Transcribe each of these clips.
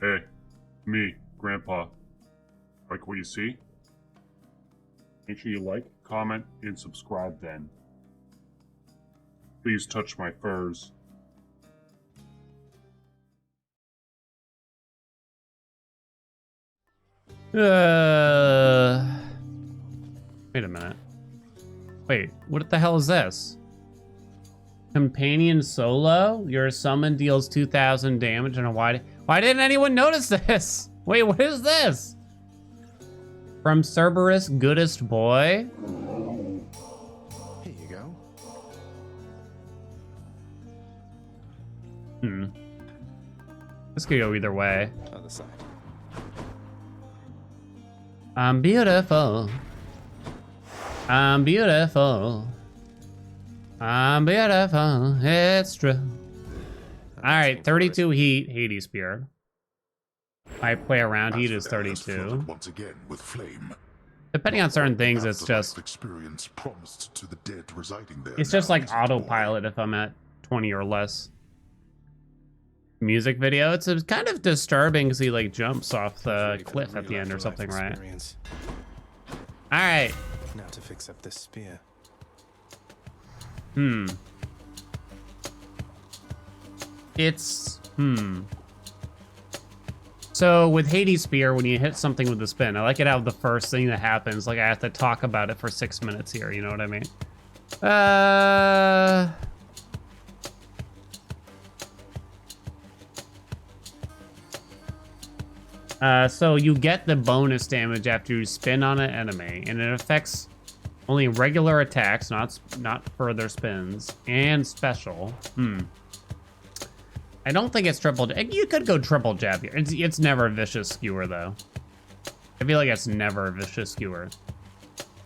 Hey, me, Grandpa. Like what you see? Make sure you like, comment, and subscribe then. Please touch my furs. Wait a minute. Wait, what the hell is this? Companion solo? Your summon deals 2,000 damage and a wide... Why didn't anyone notice this? Wait, what is this? From Cerberus, goodest boy? Here you go. This could go either way. Other side. I'm beautiful. I'm beautiful. I'm beautiful. It's true. Alright, 32 heat, Hades Spear. I play around, heat is 32. Once again with flame. Depending on certain things, it's just... experience promised to the dead residing there. It's just like autopilot if I'm at 20 or less. Music video, it's kind of disturbing because he like jumps off the cliff at the end or something, right? Alright. Now to fix up this spear. So with Hades Spear, when you hit something with the spin, I like it how the first thing that happens, like I have to talk about it for 6 minutes here, you know what I mean? So you get the bonus damage after you spin on an enemy, and it affects only regular attacks, not further spins, and special. I don't think it's triple. You could go triple jab here. It's never a vicious skewer though. I feel like it's never a vicious skewer.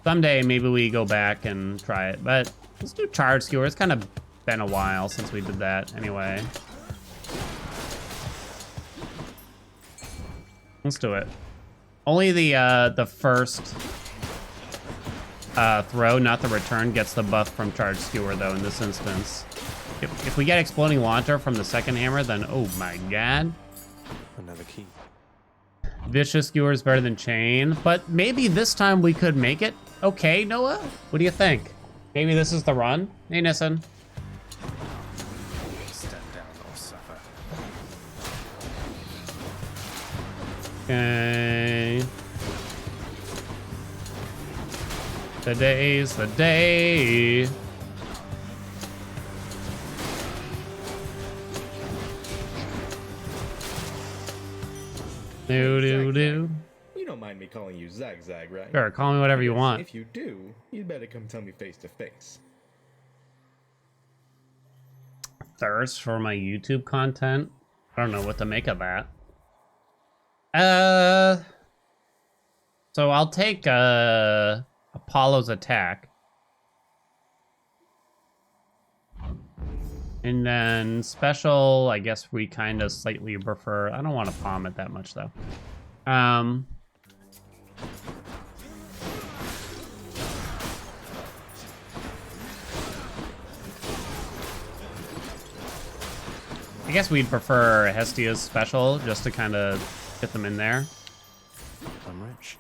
Someday maybe we go back and try it, but let's do charge skewer. It's kind of been a while since we did that anyway. Let's do it. Only the first throw, not the return, gets the buff from charge skewer though in this instance. If we get exploding launcher from the second hammer, then oh my god. Another key. Vicious skewer is better than chain, but maybe this time we could make it. Okay, Noah, what do you think? Maybe this is the run. Hey, Nissan. Stand down or suffer. Okay. Today's the day. Do. You don't mind me calling you Zag, right? Sure, call me whatever you want. If you do, you'd better come tell me face to face. Thirst for my YouTube content? I don't know what to make of that. So I'll take Apollo's attack. And then special, I guess we kind of slightly prefer. I don't want to palm it that much though. I guess we'd prefer Hestia's special just to kind of get them in there. I'm rich.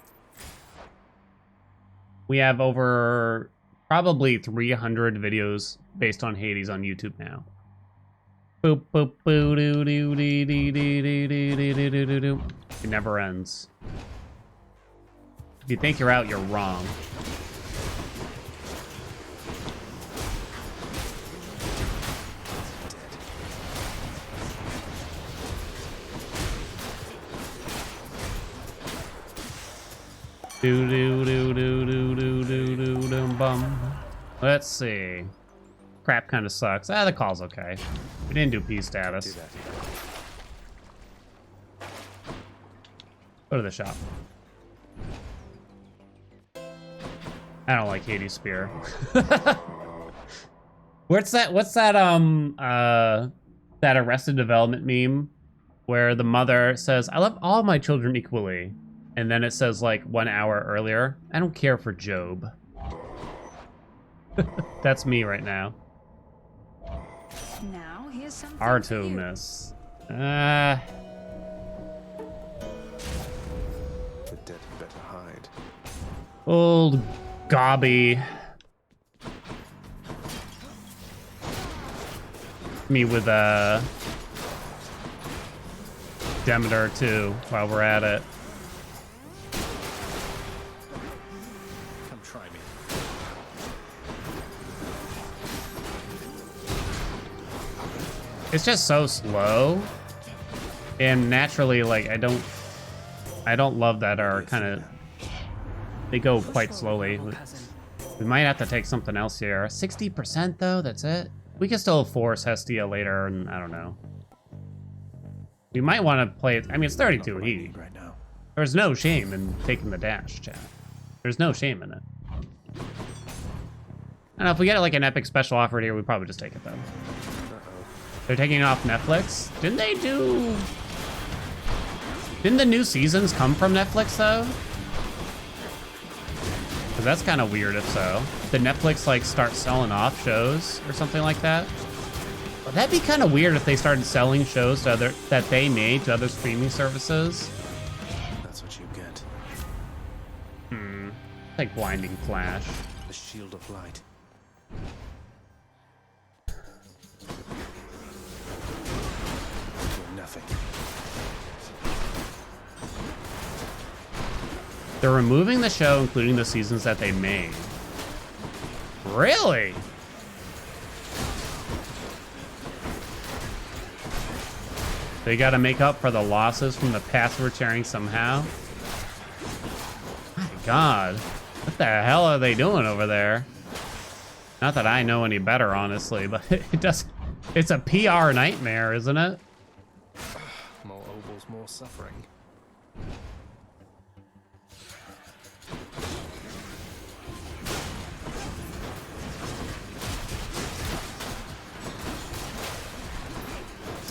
We have over probably 300 videos based on Hades on YouTube now. Boop boop boo doo doo dee dee dee dee dee dee dee dee dee doo. It never ends. If you think you're out, you're wrong. Do do do do do do do do do bum. Let's see. Crap kind of sucks. The call's okay. We didn't do P status. Do that. Go to the shop. I don't like Hades Spear. What's that that Arrested Development meme where the mother says, "I love all my children equally," and then it says like 1 hour earlier, "I don't care for Job." That's me right now. Now here's something R2 miss. dead had better hide. Old Gobby. Me with Demeter too, while we're at it. Come try me. It's just so slow. And naturally, like, I don't love that our kind of, they go quite slowly. We might have to take something else here. 60% though, that's it. We can still force Hestia later, and I don't know. We might want to play it. I mean, it's 32 heat. Right now. There's no shame in taking the dash, chat. There's no shame in it. I don't know, if we get like an epic special offer here, we probably just take it though. They're taking it off Netflix. Didn't the new seasons come from Netflix though? Because that's kind of weird if so. Did Netflix like start selling off shows or something like that? Well, that'd be kind of weird if they started selling shows to that they made to other streaming services. That's what you get. Like Blinding Flash. The shield of light. You're nothing. They're removing the show, including the seasons that they made. Really? They gotta make up for the losses from the password sharing somehow. My God, what the hell are they doing over there? Not that I know any better, honestly, but it's a PR nightmare, isn't it? More ovals, more suffering.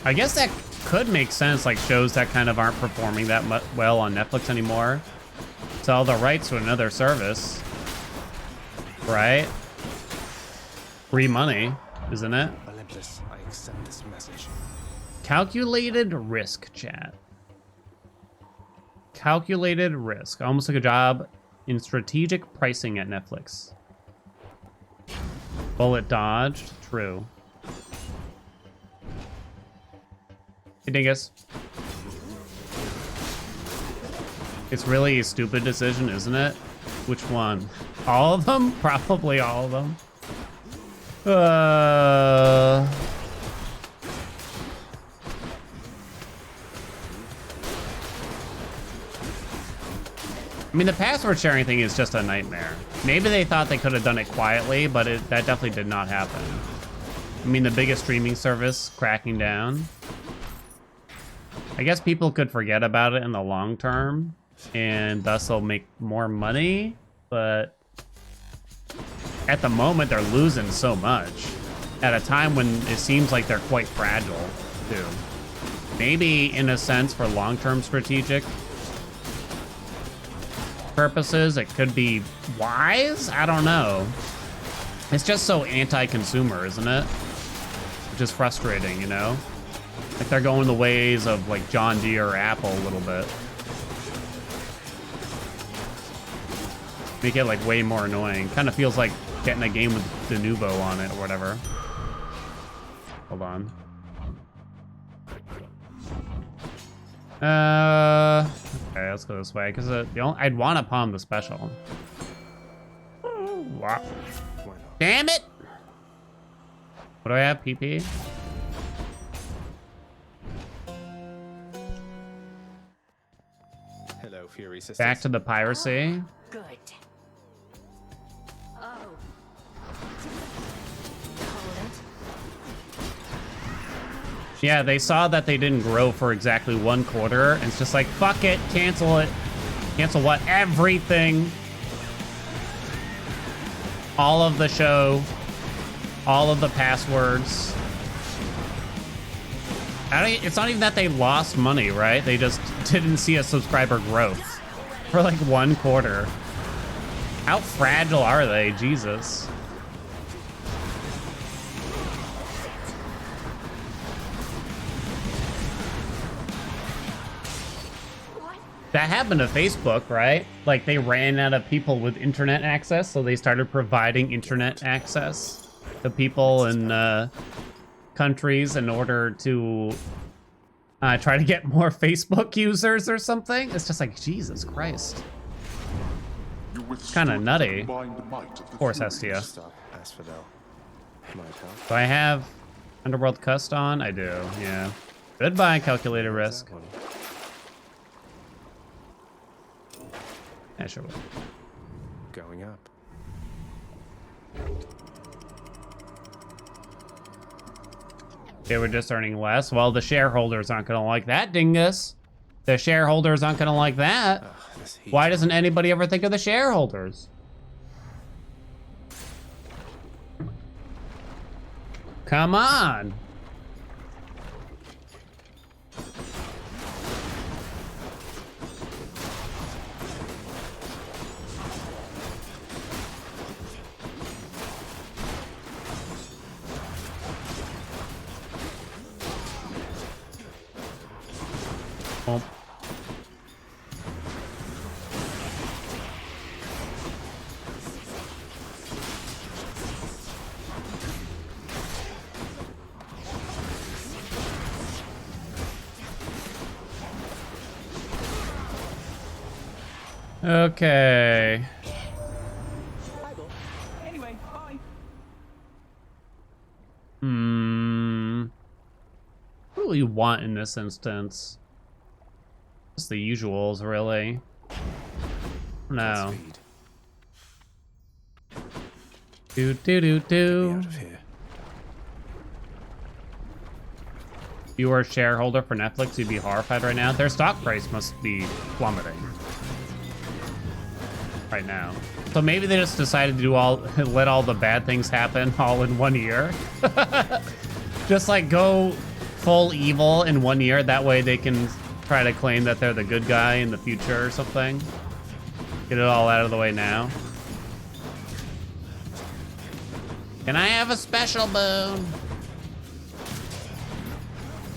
I guess that could make sense, like shows that kind of aren't performing that well on Netflix anymore. Sell the rights to another service, right? Free money, isn't it? Olympus, I accept this message. Calculated risk, chat. Calculated risk. Almost like a job in strategic pricing at Netflix. Bullet dodged. True. Hey, Dingus. It's really a stupid decision, isn't it? Which one? All of them? Probably all of them. I mean, the password sharing thing is just a nightmare. Maybe they thought they could have done it quietly, but that definitely did not happen. I mean, the biggest streaming service cracking down. I guess people could forget about it in the long term, and thus they'll make more money, but at the moment they're losing so much at a time when it seems like they're quite fragile, too. Maybe, in a sense, for long-term strategic purposes, it could be wise? I don't know. It's just so anti-consumer, isn't it? Which is frustrating, you know? Like they're going the ways of like John Deere or Apple a little bit. Make it like way more annoying. Kind of feels like getting a game with De Nuvo on it or whatever. Hold on. Okay, let's go this way because I'd want to palm the special. Wow. Why not? Damn it! What do I have? PP? Hello, Fury sisters. Back to the piracy. Good. Oh. Yeah, they saw that they didn't grow for exactly 1 quarter, and it's just like, fuck it, cancel it. Cancel what? Everything. All of the show. All of the passwords. It's not even that they lost money, right? They just didn't see a subscriber growth for like 1 quarter. How fragile are they? Jesus. What? That happened to Facebook, right? Like they ran out of people with internet access, so they started providing internet access to people in countries in order to try to get more Facebook users or something. It's just like, Jesus Christ. Kinda nutty. Of course, Hestia. Stop, Asphodel. Might help. Do I have Underworld Cust on? I do, yeah. Goodbye, Calculated Risk. That one. Yeah, sure will. Going up. They were just earning less. Well, the shareholders aren't gonna like that, dingus. The shareholders aren't gonna like that. Ugh, this heat. Why doesn't anybody ever think of the shareholders? Come on. Oh. Okay. Anyway, bye. What do you want in this instance? Just the usuals, really. No. Speed. Do do do Get me do. out of here. If you were a shareholder for Netflix, you'd be horrified right now. Their stock price must be plummeting right now. So maybe they just decided to do let all the bad things happen all in 1 year. Just like go full evil in 1 year. That way they can try to claim that they're the good guy in the future or something. Get it all out of the way now. Can I have a special boon?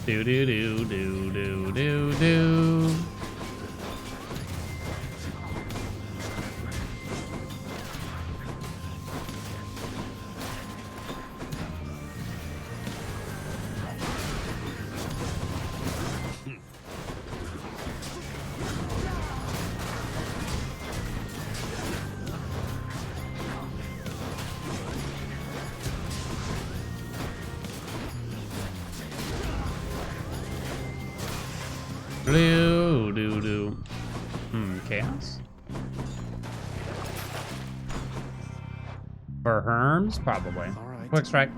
Do do do do do do do. Do do do. Chaos. For Herms, probably. All right. Quick strike.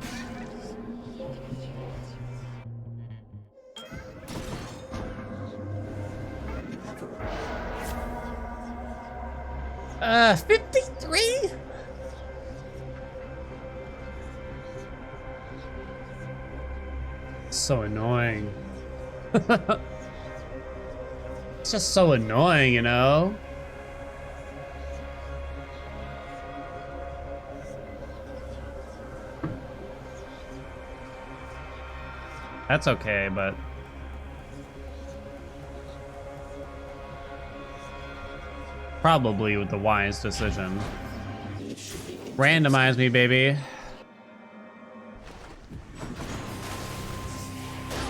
Uh, 53? So annoying. It's just so annoying, you know? That's okay, but... probably with the wise decision. Randomize me, baby.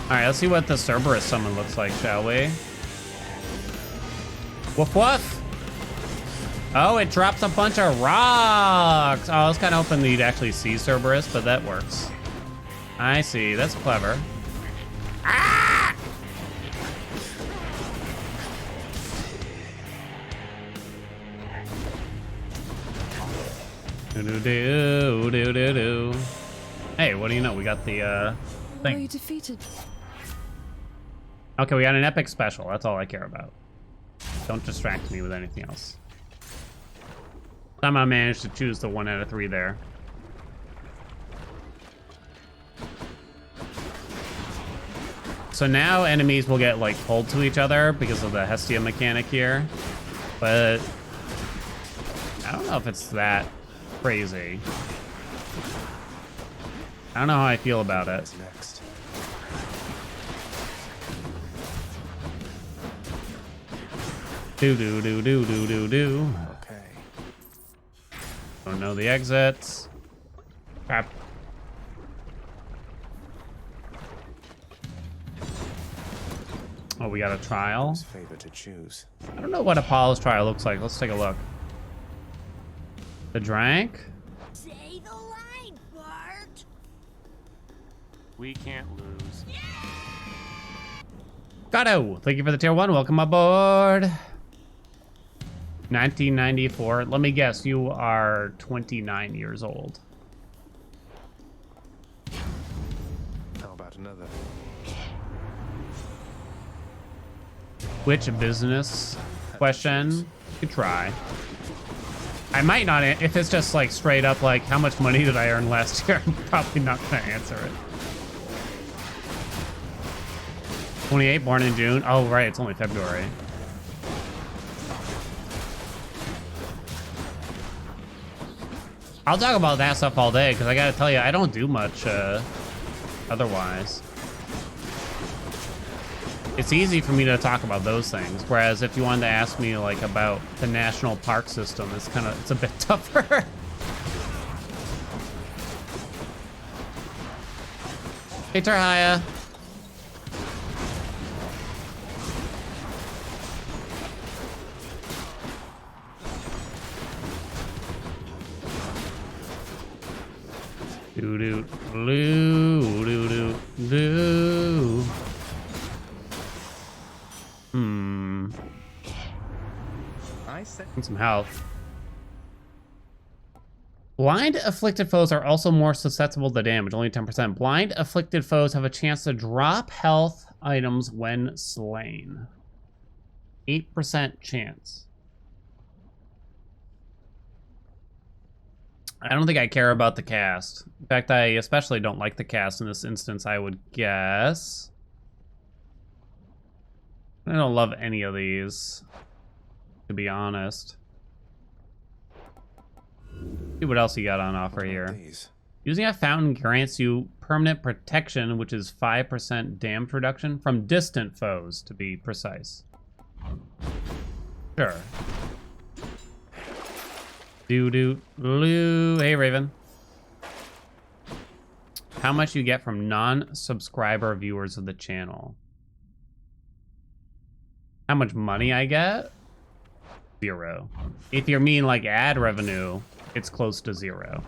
Alright, let's see what the Cerberus summon looks like, shall we? Woof woof! Oh, it drops a bunch of rocks! Oh, I was kind of hoping that you'd actually see Cerberus, but that works. I see, that's clever. Ah! Do do do do do. Hey, what do you know? We got the Were thing. you defeated? Okay, we got an epic special. That's all I care about. Don't distract me with anything else. Somehow managed to choose the 1 out of 3 there. So now enemies will get like pulled to each other because of the Hestia mechanic here. But I don't know if it's that crazy. I don't know how I feel about it. What's next? Do do do do do do do. Okay. Don't know the exits. Crap. Oh, we got a trial. Whose favor to choose? I don't know what Apollo's trial looks like. Let's take a look. The drank. Say the line, Bart. We can't lose. Gato, thank you for the tier 1. Welcome aboard. 1994. Let me guess, you are 29 years old. How about another? Which business question? You could try. I might not, if it's just like straight up like, how much money did I earn last year? I'm probably not gonna answer it. 28, born in June. Oh, right, it's only February. I'll talk about that stuff all day, because I gotta tell you, I don't do much otherwise. It's easy for me to talk about those things, whereas if you wanted to ask me like about the national park system, it's a bit tougher. Hey, Terhaya. Do do do do do do. I said Need some health. Blind afflicted foes are also more susceptible to damage, only 10%. Blind afflicted foes have a chance to drop health items when slain. 8% chance. I don't think I care about the cast. In fact, I especially don't like the cast in this instance, I would guess. I don't love any of these, to be honest. See what else you got on offer here. These. Using a fountain grants you permanent protection, which is 5% damage reduction from distant foes, to be precise. Sure. Do-do-loo. Hey, Raven. How much you get from non-subscriber viewers of the channel? How much money I get? 0. If you mean like ad revenue, it's close to 0.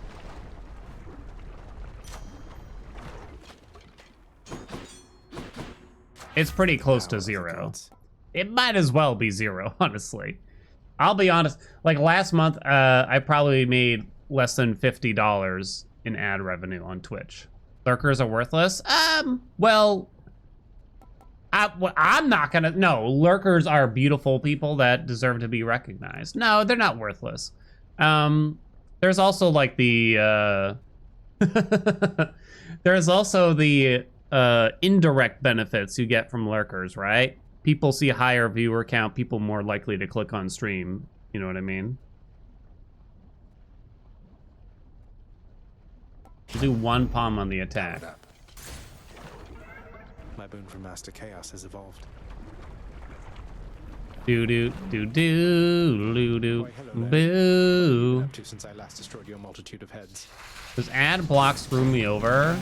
It's pretty close to 0. It might as well be 0, honestly. I'll be honest, like last month, I probably made less than $50 in ad revenue on Twitch. Lurkers are worthless? Well, I'm not gonna, no, lurkers are beautiful people that deserve to be recognized. No, they're not worthless. There's also like the, there's also the indirect benefits you get from lurkers, right? People see higher viewer count, people more likely to click on stream. You know what I mean? Do 1 palm on the attack. My boon from Master Chaos has evolved. Do do do do do do Why, hello there. boo. Up to since I last destroyed your multitude of heads. Does ad block screw me over?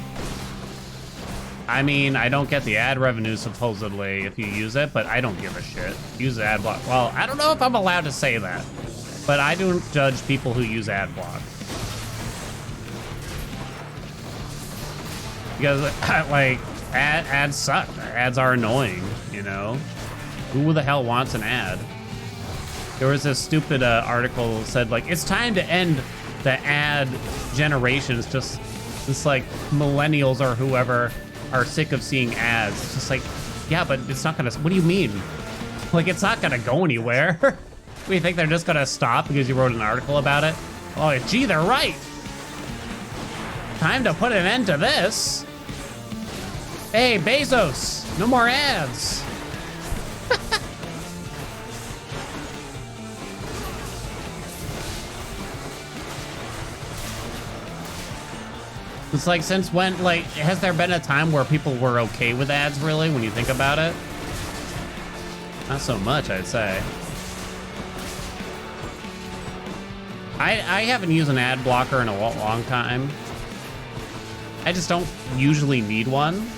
I mean, I don't get the ad revenue supposedly if you use it, but I don't give a shit. Use the ad block. Well, I don't know if I'm allowed to say that, but I don't judge people who use ad block. Because, like, ads suck. Ads are annoying, you know? Who the hell wants an ad? There was this stupid article that said, like, it's time to end the ad generation. It's just, it's like millennials or whoever are sick of seeing ads. It's just like, yeah, but it's not gonna, what do you mean? Like, it's not gonna go anywhere. What do you think, they're just gonna stop because you wrote an article about it? Oh, gee, they're right. Time to put an end to this. Hey, Bezos, no more ads. It's like, since when, like, has there been a time where people were okay with ads, really, when you think about it? Not so much, I'd say. I haven't used an ad blocker in a long time. I just don't usually need one.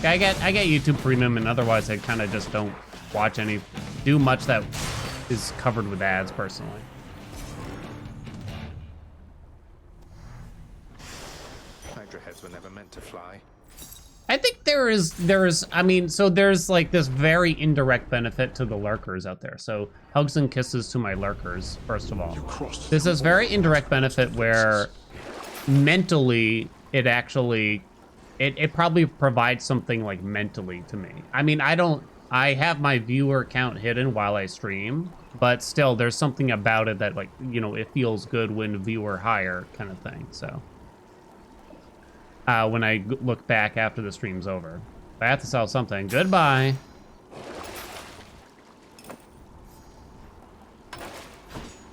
I get YouTube Premium, and otherwise I kind of just don't watch do much that is covered with ads personally. Hydra heads were never meant to fly. I think there's like this very indirect benefit to the lurkers out there. So hugs and kisses to my lurkers, first of all. There's this very indirect benefit where mentally it actually, it probably provides something like mentally to me. I mean, I have my viewer count hidden while I stream, but still there's something about it that, like, you know, it feels good when viewer higher kind of thing, so. When I look back after the stream's over. I have to sell something. Goodbye.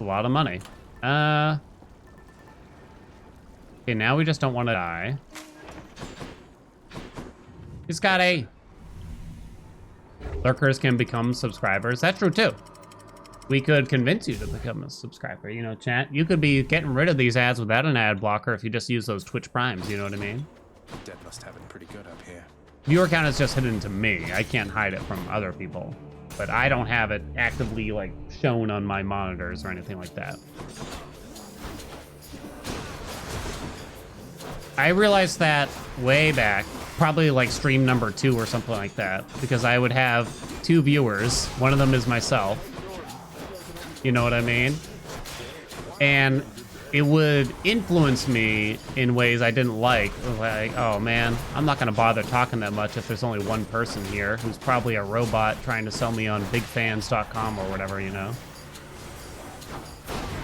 A lot of money. Okay, now we just don't want to die. He's got a... Lurkers can become subscribers. That's true, too. We could convince you to become a subscriber. You know, chat, you could be getting rid of these ads without an ad blocker if you just use those Twitch Primes, you know what I mean? Dead must have it pretty good up here. Viewer count is just hidden to me. I can't hide it from other people. But I don't have it actively, like, shown on my monitors or anything like that. I realized that way back, probably like stream number 2 or something like that, because I would have 2 viewers. One of them is myself. You know what I mean? And it would influence me in ways I didn't like. Like, oh man, I'm not gonna bother talking that much if there's only one person here who's probably a robot trying to sell me on bigfans.com or whatever, you know?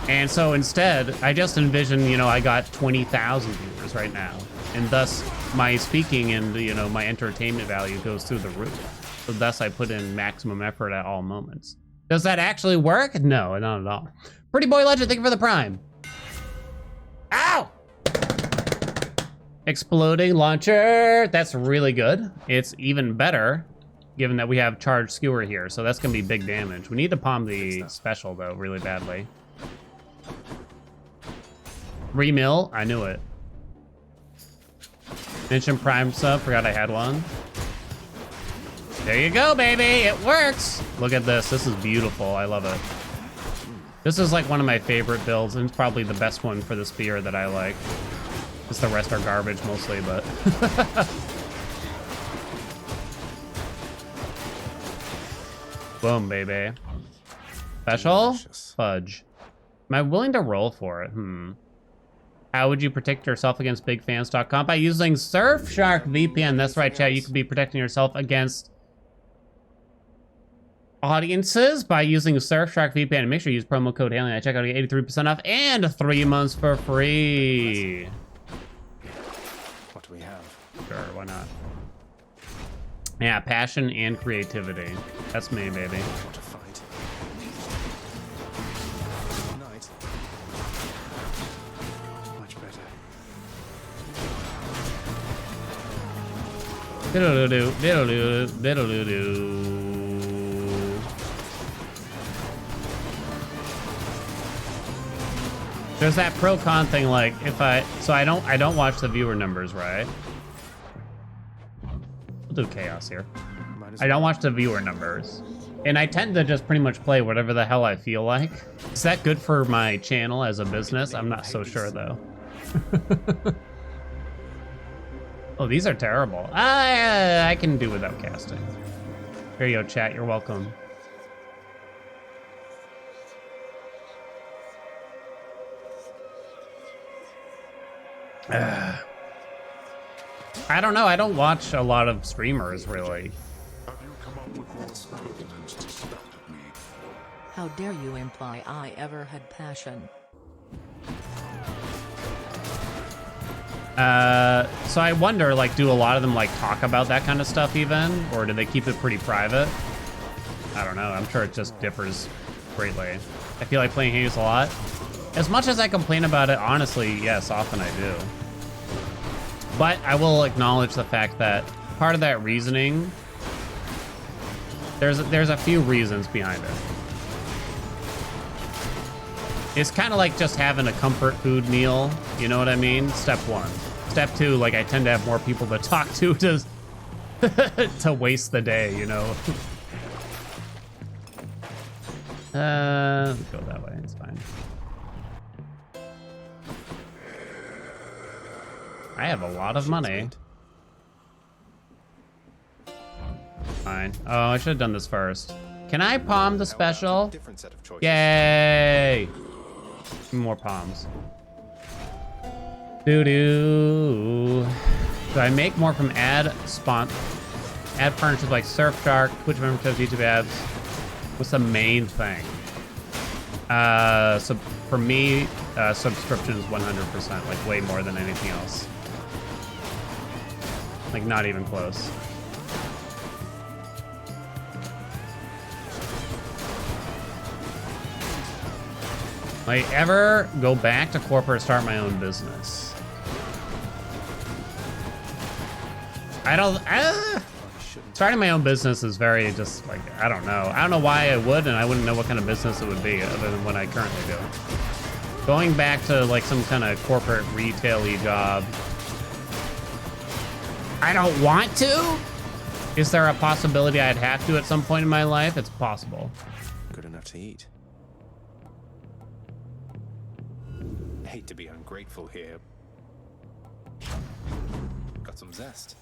And so instead, I just envision, you know, I got 20,000 viewers right now. And thus, my speaking and, you know, my entertainment value goes through the roof. So thus, I put in maximum effort at all moments. Does that actually work? No, not at all. Pretty Boy Legend, thank you for the Prime. Ow! Exploding launcher. That's really good. It's even better, given that we have charged skewer here. So that's going to be big damage. We need to palm the special, though, really badly. 3 mil. I knew it. Mention Prime sub. Forgot I had one. There you go, baby. It works. Look at this. This is beautiful. I love it. This is like one of my favorite builds, and it's probably the best one for the spear that I like. Just the rest are garbage mostly, but... Boom, baby. Special? Delicious. Fudge. Am I willing to roll for it? How would you protect yourself against bigfans.com? By using Surfshark VPN. That's right, chat. You could be protecting yourself against audiences by using Surfshark VPN. Make sure you use promo code Haelian at checkout to get 83% off and 3 months for free. What do we have? Sure, why not? Yeah, passion and creativity. That's me, baby. What a fight. Night. Much better. Diddle-doo-doo, diddle-doo, diddle-doo-doo. There's that pro-con thing, like, if I don't watch the viewer numbers, right? We'll do chaos here. I don't watch the viewer numbers. And I tend to just pretty much play whatever the hell I feel like. Is that good for my channel as a business? I'm not so sure, though. Oh, these are terrible. I can do without casting. Here you go, chat. You're welcome. I don't know. I don't watch a lot of streamers, really. Have you come up with more pertinent to shout at me? How dare you imply I ever had passion? So I wonder, like, do a lot of them, like, talk about that kind of stuff even? Or do they keep it pretty private? I don't know. I'm sure it just differs greatly. I feel like playing Hades a lot. As much as I complain about it, honestly, yes, often I do. But I will acknowledge the fact that part of that reasoning, there's a few reasons behind it. It's kind of like just having a comfort food meal. You know what I mean? Step 1. Step 2, like I tend to have more people to talk to to waste the day, you know? Go that way, it's fine. I have a lot of money. Fine. Oh, I should have done this first. Can I palm the special? Different set of choices. Yay! More palms. Doo-doo. Do I make more from ad partnerships like Surfshark, Twitch memberships, YouTube ads? What's the main thing? So for me, subscription is 100%, like way more than anything else. Like not even close. Like ever go back to corporate, start my own business? I don't. Starting my own business is very just like I don't know. I don't know why I would, and I wouldn't know what kind of business it would be other than what I currently do. Going back to like some kind of corporate retail-y job. I don't want to. Is there a possibility I'd have to at some point in my life? It's possible. Good enough to eat. Hate to be ungrateful here. Got some zest.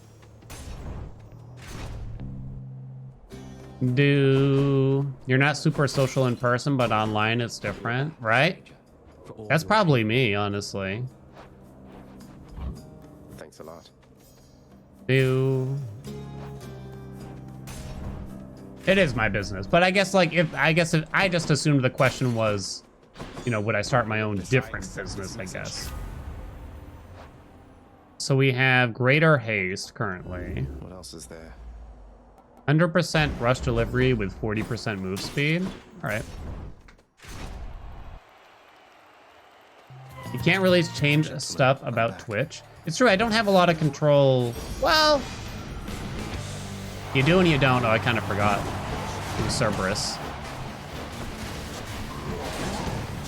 You're not super social in person, but online it's different, right? That's probably me, honestly. Thanks a lot. It is my business, but I guess like if I just assumed the question was, you know, would I start my own different business, I guess. So we have greater haste currently. What else is there? 100% rush delivery with 40% move speed. All right. You can't really change stuff about Twitch. It's true, I don't have a lot of control. Well, you do and you don't. Oh, I kind of forgot. It was Cerberus.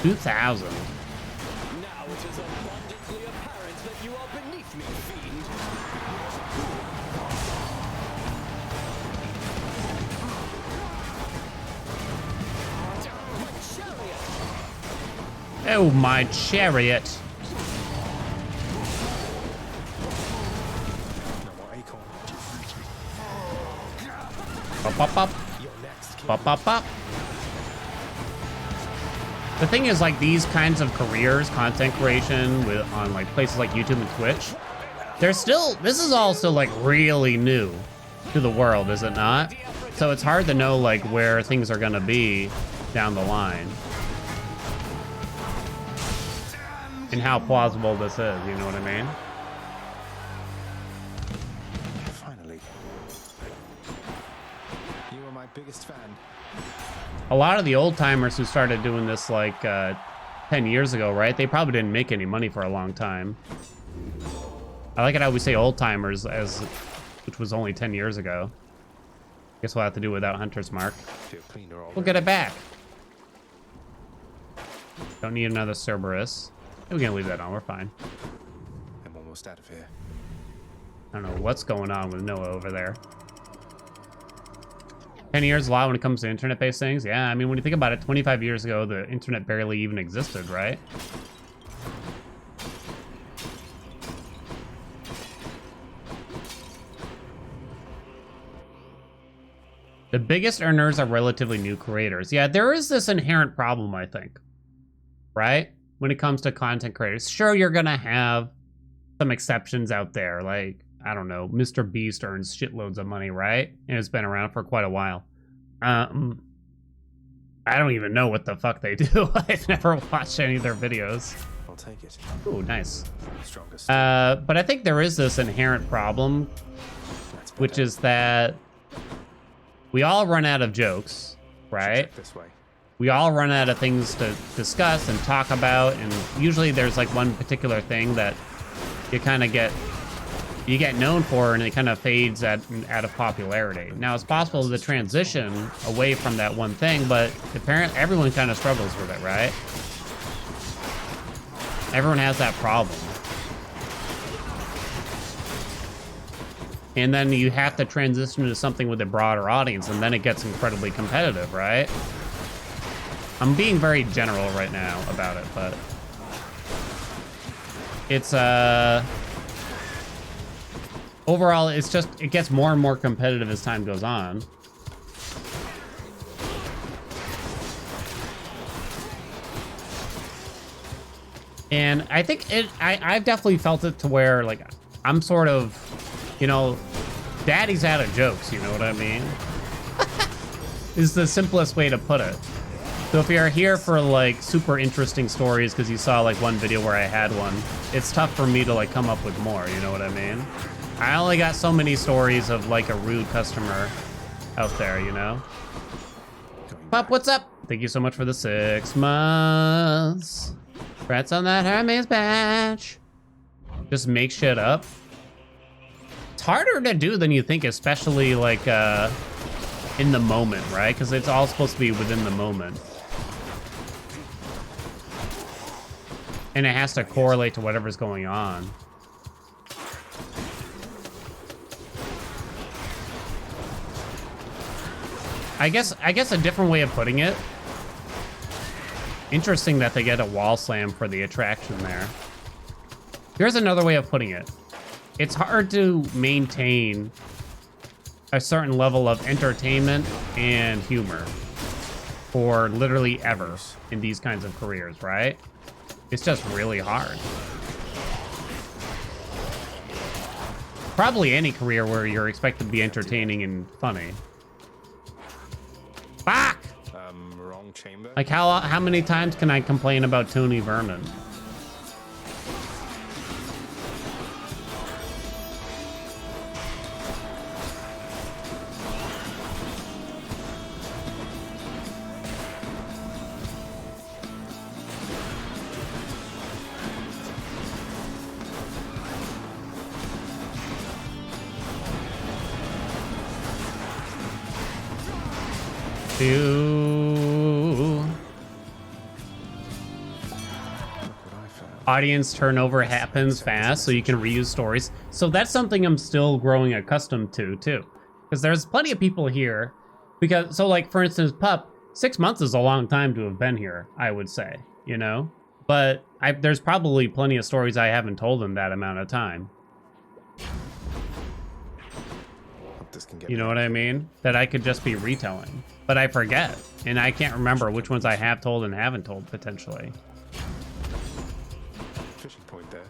2,000. Now it is abundantly apparent that you are beneath me, fiend. Oh, my chariot. No more acorn. Pop, pop, pop. You're next, kid. Pop, pop, pop. The thing is, like, these kinds of careers, content creation on like places like YouTube and Twitch, this is all still like really new to the world, is it not? So it's hard to know like where things are gonna be down the line. And how plausible this is, you know what I mean? Finally. You are my biggest fan. A lot of the old timers who started doing this like 10 years ago, right? They probably didn't make any money for a long time. I like it how we say old timers which was only 10 years ago. Guess we'll have to do without Hunter's Mark. Feel cleaner already. We'll get it back. Don't need another Cerberus. We're gonna leave that on, we're fine. I'm almost out of here. I don't know what's going on with Noah over there. 10 years a lot when it comes to internet-based things. Yeah, I mean, when you think about it, 25 years ago, the internet barely even existed, right? The biggest earners are relatively new creators. Yeah, there is this inherent problem, I think, right? When it comes to content creators. Sure, you're gonna have some exceptions out there, like, I don't know, Mr. Beast earns shitloads of money, right? And it's been around for quite a while. I don't even know what the fuck they do. I've never watched any of their videos. I'll take it. Ooh, nice. Strongest. But I think there is this inherent problem, That's better. which is that we all run out of jokes, right? Check this way. We all run out of things to discuss and talk about, and usually there's like one particular thing that you kind of get known for, and it kind of fades out of popularity. Now, it's possible to transition away from that one thing, but apparently everyone kind of struggles with it, right? Everyone has that problem. And then you have to transition to something with a broader audience, and then it gets incredibly competitive, right? I'm being very general right now about it, but it's overall, it's just, it gets more and more competitive as time goes on. And I think I've definitely felt it to where, like, I'm sort of, you know, daddy's out of jokes, you know what I mean? Is the simplest way to put it. So if you're here for, like, super interesting stories because you saw, like, one video where I had one, it's tough for me to, like, come up with more, you know what I mean? I only got so many stories of, like, a rude customer out there, you know? Pup, what's up? Thank you so much for the 6 months. Congrats on that Hermes badge. Just make shit up. It's harder to do than you think, especially like in the moment, right? Because it's all supposed to be within the moment. And it has to correlate to whatever's going on. I guess a different way of putting it. Interesting that they get a wall slam for the attraction there. Here's another way of putting it. It's hard to maintain a certain level of entertainment and humor for literally ever in these kinds of careers, right? It's just really hard. Probably any career where you're expected to be entertaining and funny. Fuck! Wrong chamber. Like, how many times can I complain about Tony Vernon? Audience turnover happens fast, so you can reuse stories. So that's something I'm still growing accustomed to, too. Because there's plenty of people here. Because, so like, for instance, Pup, 6 months is a long time to have been here, I would say, you know? But there's probably plenty of stories I haven't told in that amount of time. You know what I mean? That I could just be retelling. But I forget. And I can't remember which ones I have told and haven't told, potentially. Fishing point there.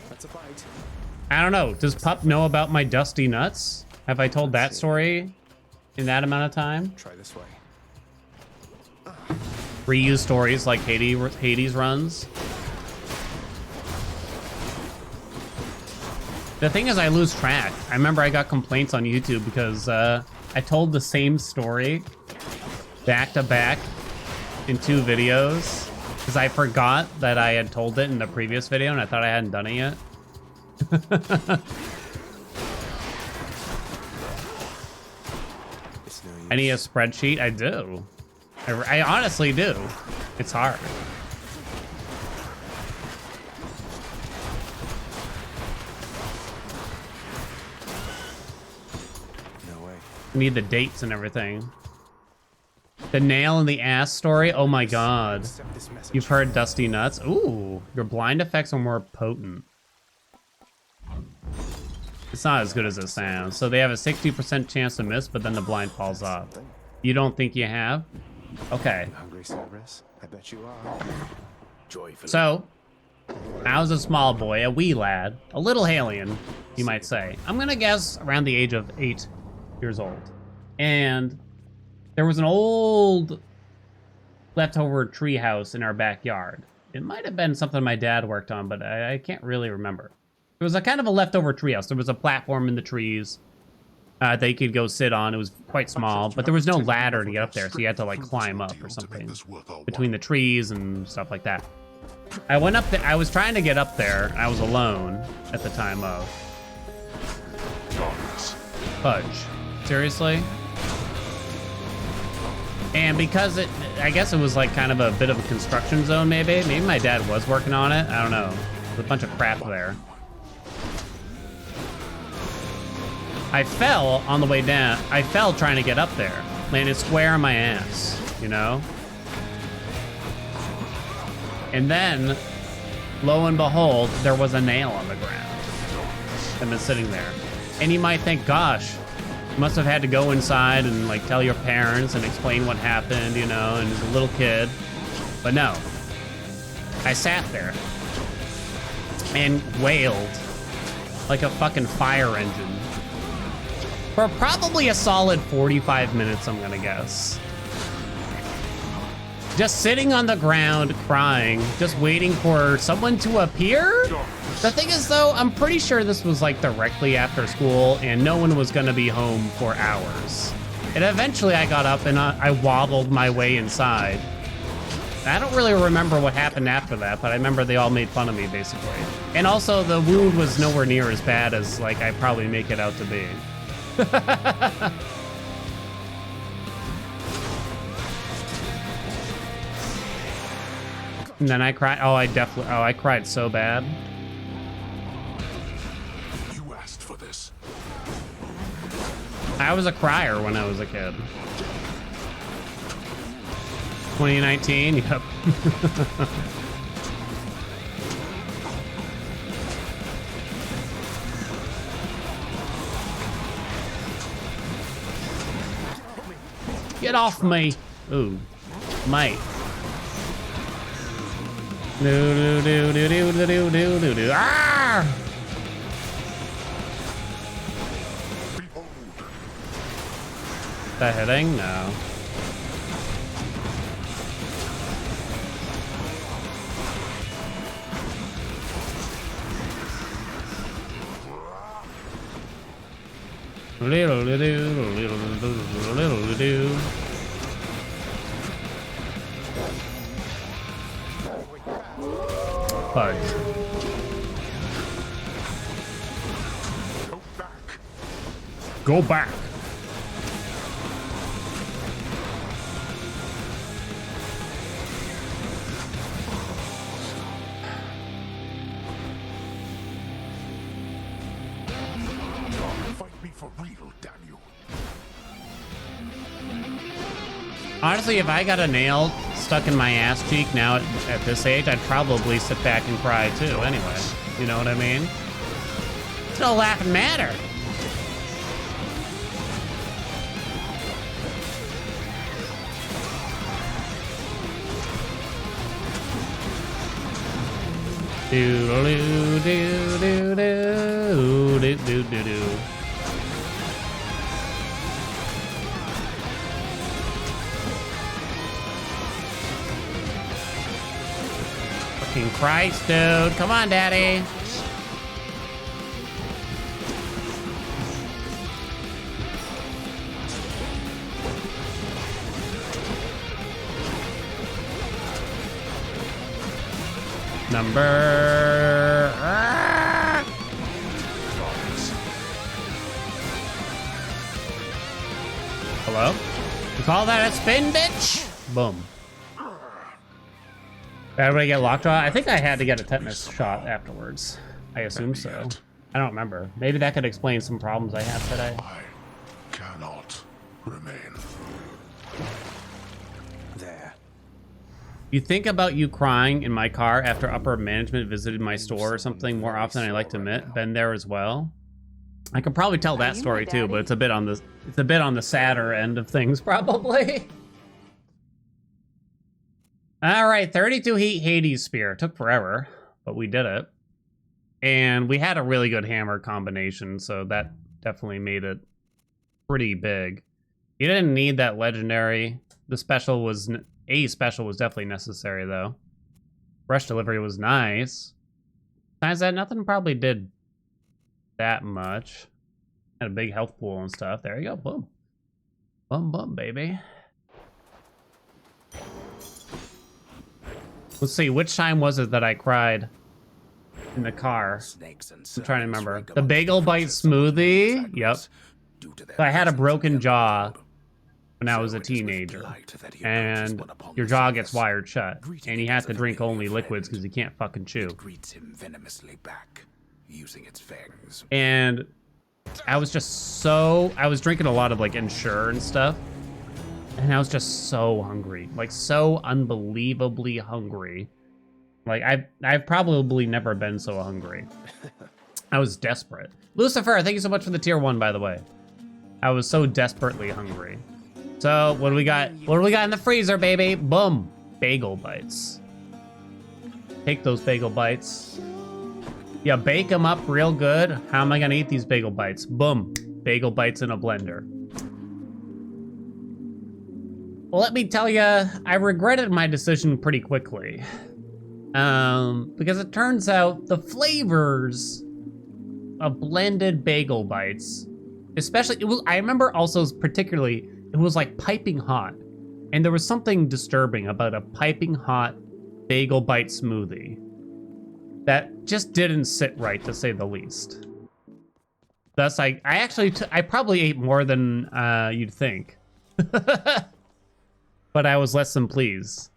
That's a bite. I don't know. Does Pup know about my dusty nuts? Have I told that story in that amount of time? Try this way. Reuse stories like Hades runs. The thing is, I lose track. I remember I got complaints on YouTube because I told the same story back to back in 2 videos because I forgot that I had told it in the previous video and I thought I hadn't done it yet. I need a spreadsheet. I do. I honestly do. It's hard. Need the dates and everything. The nail in the ass story. Oh my god. You've heard Dusty Nuts. Ooh, your blind effects are more potent. It's not as good as it sounds. So they have a 60% chance to miss, but then the blind falls off. You don't think you have? Okay. Hungry, Cerberus? I bet you are. Joyfully. So, I was a small boy, a wee lad, a little Haelian, you might say. I'm gonna guess around the age of 8 years old. And there was an old leftover tree house in our backyard. It might have been something my dad worked on, but I can't really remember. It was a kind of a leftover tree house. There was a platform in the trees that you could go sit on. It was quite small, but there was no ladder to get up there, so you had to like climb up or something between the trees and stuff like that. I went up there. I was trying to get up there. I was alone at the time of. Fudge. Seriously? And because I guess it was like kind of a bit of a construction zone, maybe. Maybe my dad was working on it. I don't know. There's a bunch of crap there. I fell on the way down. I fell trying to get up there. Landed square on my ass, you know? And then, lo and behold, there was a nail on the ground. I've been sitting there. And you might think, gosh, you must have had to go inside and like tell your parents and explain what happened, you know, and as a little kid. But no. I sat there and wailed like a fucking fire engine. For probably a solid 45 minutes, I'm gonna guess. Just sitting on the ground, crying, just waiting for someone to appear? The thing is, though, I'm pretty sure this was like directly after school and no one was gonna be home for hours. And eventually I got up and I waddled my way inside. I don't really remember what happened after that, but I remember they all made fun of me, basically. And also, the wound was nowhere near as bad as like I probably make it out to be. And then I cried. Oh, I cried so bad. You asked for this. I was a crier when I was a kid. 2019, yep. Get off me! Ooh, mate. Do do do do do do do do do. Ah! That hitting? No. Little do. Fudge. Go back. Fight me for real, damn you. Honestly, if I got a nail stuck in my ass cheek now at this age, I'd probably sit back and cry too anyway. You know what I mean? It's no laughing matter. Do-do-do-do-do-do-do-do-do. Fucking Christ, dude. Come on, daddy. Number... Ah! Hello? You call that a spin, bitch? Boom. Everybody get lockjaw? I think I had to get a tetanus shot afterwards. I assume so. I don't remember. Maybe that could explain some problems I have today. I cannot remain. There. You think about you crying in my car after upper management visited my store or something more often than I like to admit. Been there as well. I could probably tell that story too, but it's a bit on the sadder end of things probably. All right, 32 heat Hades spear. Took forever, but we did it. And we had a really good hammer combination, so that definitely made it pretty big. You didn't need that legendary. The special was... A special was definitely necessary, though. Rush delivery was nice. Besides that, nothing probably did that much. Had a big health pool and stuff. There you go. Boom. Boom, boom, baby. Let's see. Which time was it that I cried in the car? I'm trying to remember. The bagel bite smoothie? Yep. So I had a broken jaw. when I was a teenager, and your jaw gets wired shut, and you have to drink only liquids because you can't fucking chew. Greets him venomously back, using its fangs. And I was drinking a lot of like Ensure and stuff, and I was just so hungry, like so unbelievably hungry. Like I've probably never been so hungry. I was desperate. Lucifer, thank you so much for the tier 1, by the way. I was so desperately hungry. So what do we got? What do we got in the freezer, baby? Boom, bagel bites. Take those bagel bites. Yeah, bake them up real good. How am I gonna eat these bagel bites? Boom, bagel bites in a blender. Well, let me tell you, I regretted my decision pretty quickly. Because it turns out the flavors of blended bagel bites, especially, I remember also particularly, it was like piping hot. And there was something disturbing about a piping hot bagel bite smoothie that just didn't sit right, to say the least. Thus, I probably ate more than you'd think. But I was less than pleased.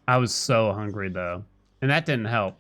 I was so hungry though, and that didn't help.